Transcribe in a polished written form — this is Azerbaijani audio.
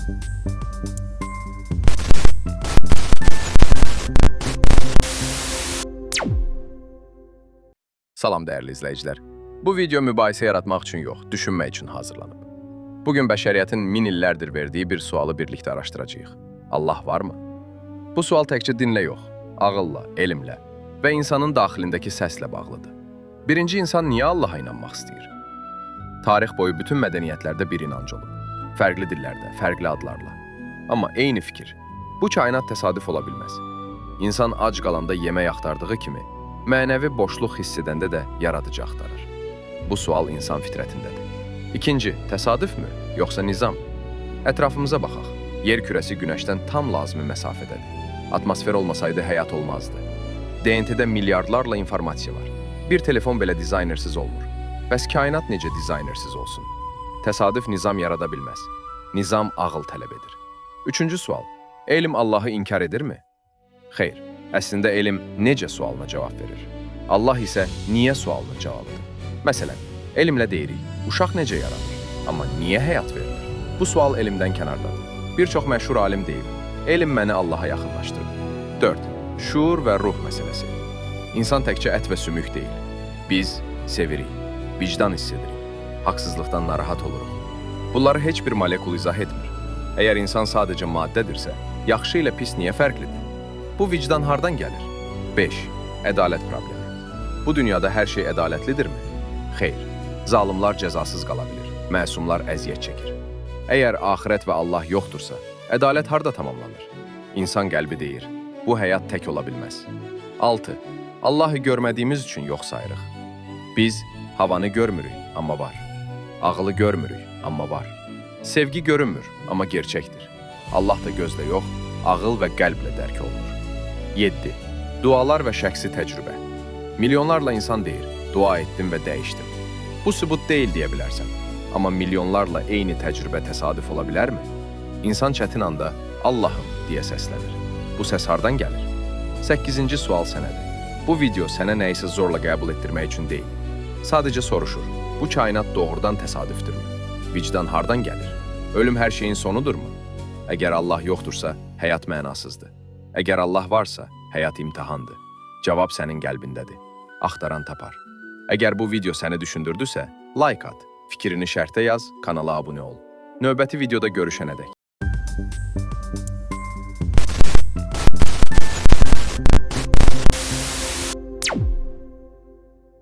Salam dəyərli izləyicilər. Bu video mübahisə yaratmaq üçün yox, düşünmək üçün hazırlanıb. Bugün bəşəriyyətin min illərdir verdiyi bir sualı birlikdə araşdıracağıq. Allah varmı? Bu sual təkcə dinlə yox, ağılla, elmlə və insanın daxilindəki səslə bağlıdır. Birinci insan niyə Allaha inanmaq istəyir? Tarix boyu bütün mədəniyyətlərdə bir inanc olub. Fərqli dillərdə, fərqli adlarla. Amma eyni fikir. Bu kainat təsadüf ola bilməz. İnsan ac qalanda yemək axtardığı kimi, mənəvi boşluq hiss edəndə də yaradıcı axtarır. Bu sual insan fitrətindədir. İkinci, təsadüfmü, yoxsa nizam? Ətrafımıza baxaq. Yer kürəsi günəşdən tam lazımi məsafədədir. Atmosfer olmasaydı həyat olmazdı. DNT-də milyardlarla informasiya var. Bir telefon belə dizaynersiz olmur. Bəs kainat necə dizaynersiz olsun? Təsadüf nizam yarada bilməz. Nizam ağıl tələb edir. Üçüncü sual, elm Allahı inkar edirmi? Xeyr. Əslində, elm necə sualına cavab verir? Allah isə niyə sualına cavabdır? Məsələn, elmlə deyirik, uşaq necə yaranır? Amma niyə həyat verilir? Bu sual elmdən kənardadır. Bir çox məşhur alim deyib, elm məni Allaha yaxınlaşdırdı. 4. Şuur və ruh məsələsi. İnsan təkcə ət və sümük deyil. Biz sevirik, vicdan hiss edirik, haqsızlıqdan narahat oluruq. Bunları heç bir molekul izah etmir. Əgər insan sadəcə maddədirsə, yaxşı ilə pis niyə fərqlidir? Bu vicdan hardan gəlir? 5. Ədalət problemi. Bu dünyada hər şey ədalətlidirmi? Xeyr. Zalımlar cəzasız qala bilir, məsumlar əziyyət çəkir. Əgər axirət və Allah yoxdursa, ədalət harda tamamlanır? İnsan qəlbi deyir, bu həyat tək ola bilməz. 6. Allahı görmədiyimiz üçün yox sayırıq. Biz havanı görmürük, amma var. Ağılı görmürük, amma var. Sevgi görünmür, amma gerçəkdir. Allah da gözlə yox, ağıl və qəlblə dərk olunur. 7. Dualar və şəxsi təcrübə. Milyonlarla insan deyir, dua etdim və dəyişdim. Bu sübut deyil deyə bilərsən. Amma milyonlarla eyni təcrübə təsadüf ola bilərmi? İnsan çətin anda Allahım deyə səslənir. Bu səs hardan gəlir? 8. Sual sənədir. Bu video sənə nəyisə zorla qəbul etdirmək üçün deyil. Sadəcə soruşur, bu kainat doğrudan təsadüfdürmü? Vicdan hardan gəlir? Ölüm hər şeyin sonudurmu? Əgər Allah yoxdursa, həyat mənasızdır. Əgər Allah varsa, həyat imtahandır. Cavab sənin qəlbindədir. Axtaran tapar. Əgər bu video səni düşündürdüsə, like at, fikrini şərtə yaz, kanala abunə ol. Növbəti videoda görüşənədək.